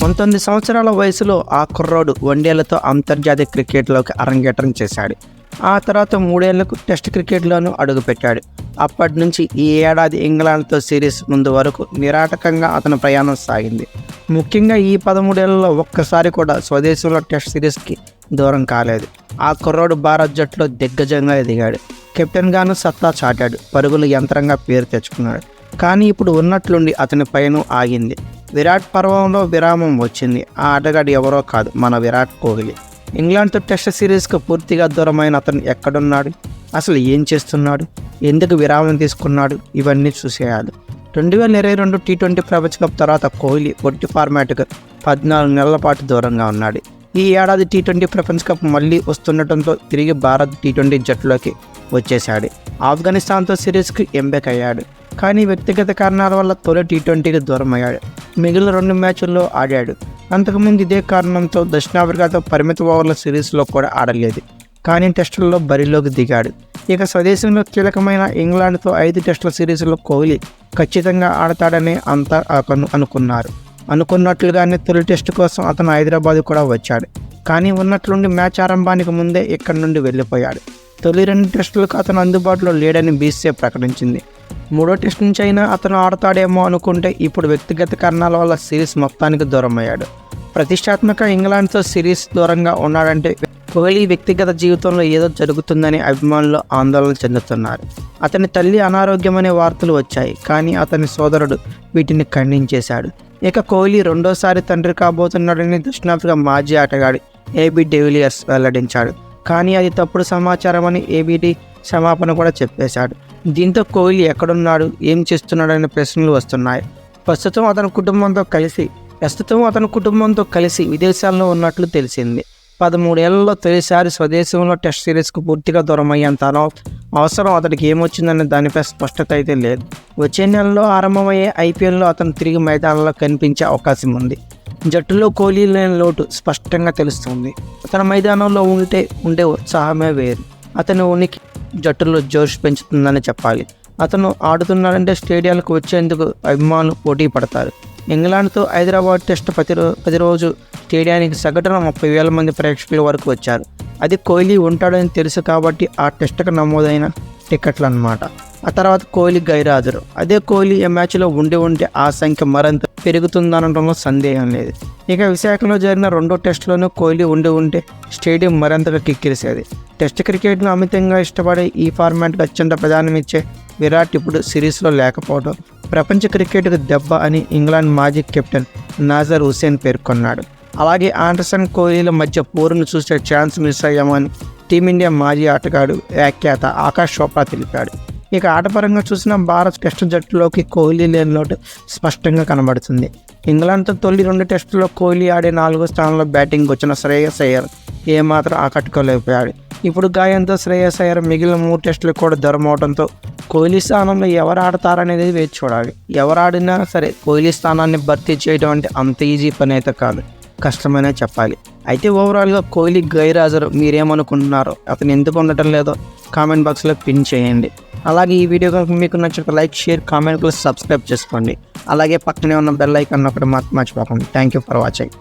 19 సంవత్సరాల వయసులో ఆ కుర్రోడు వన్డేలతో అంతర్జాతీయ క్రికెట్లోకి అరంగేట్రం చేశాడు. ఆ తర్వాత 3 ఏళ్లకు టెస్ట్ క్రికెట్లోనూ అడుగుపెట్టాడు. అప్పటి నుంచి ఈ ఏడాది ఇంగ్లాండ్తో సిరీస్ ముందు వరకు నిరాటకంగా అతని ప్రయాణం సాగింది. ముఖ్యంగా ఈ 13 ఏళ్లలో ఒక్కసారి కూడా స్వదేశంలో టెస్ట్ సిరీస్కి దూరం కాలేదు. ఆ కుర్రోడు భారత్ జట్టులో దిగ్గజంగా ఎదిగాడు. కెప్టెన్గాను సత్తా చాటాడు. పరుగుల యంత్రంగా పేరు తెచ్చుకున్నాడు. కానీ ఇప్పుడు ఉన్నట్లుండి అతని పయనం ఆగింది. విరాట్ పర్వంలో విరామం వచ్చింది. ఆ ఆటగాడు ఎవరో కాదు, మన విరాట్ కోహ్లీ. ఇంగ్లాండ్తో టెస్ట్ సిరీస్కు పూర్తిగా దూరమైన అతను ఎక్కడున్నాడు, అసలు ఏం చేస్తున్నాడు, ఎందుకు విరామం తీసుకున్నాడు, ఇవన్నీ చూసేయాలి. 2022 టీ20 ప్రపంచ కప్ తర్వాత కోహ్లీ పొట్టి ఫార్మాట్కు 14 నెలల పాటు దూరంగా ఉన్నాడు. ఈ ఏడాది టీ20 ప్రపంచ కప్ మళ్ళీ వస్తుండటంతో తిరిగి భారత్ టీ20 జట్టులోకి వచ్చేశాడు. ఆఫ్ఘనిస్తాన్తో సిరీస్కి ఎంపికయ్యాడు. కానీ వ్యక్తిగత కారణాల వల్ల తొలి టీ20కి దూరం అయ్యాడు. మిగిలిన 2 మ్యాచ్ల్లో ఆడాడు. అంతకుముందు ఇదే కారణంతో దక్షిణాఫ్రికాతో పరిమిత ఓవర్ల సిరీస్లో కూడా ఆడలేదు. కానీ టెస్టుల్లో బరిలోకి దిగాడు. ఇక స్వదేశంలో కీలకమైన ఇంగ్లాండ్తో 5 టెస్టుల సిరీస్లో కోహ్లీ ఖచ్చితంగా ఆడతాడని అంతా అనుకున్నారు. అనుకున్నట్లుగానే తొలి టెస్టు కోసం అతను హైదరాబాద్ కూడా వచ్చాడు. కానీ ఉన్నట్లుండి మ్యాచ్ ఆరంభానికి ముందే ఇక్కడి నుండి వెళ్ళిపోయాడు. తొలి 2 టెస్టులకు అతను అందుబాటులో లేడని బీసీసీఐ ప్రకటించింది. 3వ టెస్ట్ నుంచి అయినా అతను ఆడతాడేమో అనుకుంటే ఇప్పుడు వ్యక్తిగత కారణాల వల్ల సిరీస్ మొత్తానికి దూరం అయ్యాడు. ప్రతిష్టాత్మక ఇంగ్లాండ్తో సిరీస్ దూరంగా ఉన్నాడంటే కోహ్లీ వ్యక్తిగత జీవితంలో ఏదో జరుగుతుందని అభిమానులు ఆందోళన చెందుతున్నారు. అతని తల్లి అనారోగ్యమనే వార్తలు వచ్చాయి. కానీ అతని సోదరుడు వీటిని ఖండించేశాడు. ఇక కోహ్లీ రెండోసారి తండ్రి కాబోతున్నాడని దక్షిణాఫ్రికా మాజీ ఆటగాడు ఏబీ డివిలియర్స్ వెల్లడించాడు. కానీ అది తప్పుడు సమాచారం అని ఏబీడీ క్షమాపణ కూడా చెప్పేశాడు. దీంతో కోహ్లీ ఎక్కడున్నాడు, ఏం చేస్తున్నాడనే ప్రశ్నలు వస్తున్నాయి. ప్రస్తుతం అతని కుటుంబంతో కలిసి విదేశాల్లో ఉన్నట్లు తెలిసింది. 13 ఏళ్లలో తొలిసారి స్వదేశంలో టెస్ట్ సిరీస్కు పూర్తిగా దూరం అయ్యేంత అవసరం అతడికి ఏమొచ్చిందనే దానిపై స్పష్టత అయితే లేదు. వచ్చే నెలలో ఆరంభమయ్యే ఐపీఎల్లో అతను తిరిగి మైదానంలో కనిపించే అవకాశం ఉంది. జట్టులో కోహ్లీ లేని లోటు స్పష్టంగా తెలుస్తుంది. అతను మైదానంలో ఉండే ఉత్సాహమే వేరు. అతని ఉనికి జట్టులో జోష్ పెంచుతుందని చెప్పాలి. అతను ఆడుతున్నాడంటే స్టేడియాలకు వచ్చేందుకు అభిమానులు పోటీ పడతారు. ఇంగ్లాండ్తో హైదరాబాద్ టెస్ట్ ప్రతిరోజు స్టేడియానికి సగటున 30,000 మంది ప్రేక్షకుల వరకు వచ్చారు. అది కోహ్లీ ఉంటాడని తెలుసు కాబట్టి ఆ టెస్ట్కు నమోదైన టికెట్లు అన్నమాట. ఆ తర్వాత కోహ్లీ గైరాజరు. అదే కోహ్లీ ఈ మ్యాచ్లో ఉంటే ఆ సంఖ్య మరింత పెరుగుతుందనడంలో సందేహం లేదు. ఇక విశాఖలో జరిగిన 2వ టెస్టులోనూ కోహ్లీ ఉంటే స్టేడియం మరింతగా కిక్కిరిసేది. టెస్ట్ క్రికెట్ను అమితంగా ఇష్టపడే ఈ ఫార్మాట్కి అత్యంత ప్రాధాన్యమిచ్చే విరాట్ ఇప్పుడు సిరీస్లో లేకపోవడం ప్రపంచ క్రికెట్కు దెబ్బ అని ఇంగ్లాండ్ మాజీ కెప్టెన్ నాజర్ హుసేన్ పేర్కొన్నాడు. అలాగే ఆండర్సన్ కోహ్లీల మధ్య పోరును చూసే ఛాన్స్ మిస్ అయ్యామని టీమిండియా మాజీ ఆటగాడు వ్యాఖ్యాత ఆకాష్ చోప్రా తెలిపాడు. ఇక ఆటపరంగా చూసిన భారత్ టెస్టు జట్టులోకి కోహ్లీ లేని లోటు స్పష్టంగా కనబడుతుంది. ఇంగ్లాండ్తో తొలి 2 టెస్టుల్లో కోహ్లీ ఆడే 4వ స్థానంలో బ్యాటింగ్ వచ్చిన శ్రేయస్ అయ్యర్ ఏమాత్రం ఆకట్టుకోలేకపోయాడు. ఇప్పుడు గాయంతో శ్రేయస్ అయ్యర్ మిగిలిన 3 టెస్టులు కూడా దూరం అవడంతో కోహ్లీ స్థానంలో ఎవరు ఆడతారనేది వేచి చూడాలి. ఎవరు ఆడినా సరే కోహ్లీ స్థానాన్ని భర్తీ చేయడం అంటే అంత ఈజీ పని అయితే కాదు, కష్టమనే చెప్పాలి. అయితే ఓవరాల్గా కోహ్లీ గైరాజరు మీరేమనుకుంటున్నారో, అతను ఎందుకు ఉండటం లేదో కామెంట్ బాక్స్లో పిన్ చేయండి. అలాగే ఈ వీడియో కనుక మీకు నచ్చితే like, share, comment plus subscribe చేసుకోండి. అలాగే పక్కనే ఉన్న బెల్ ఐకాన్ ఒకటి మర్చిపోకండి. Thank you for watching.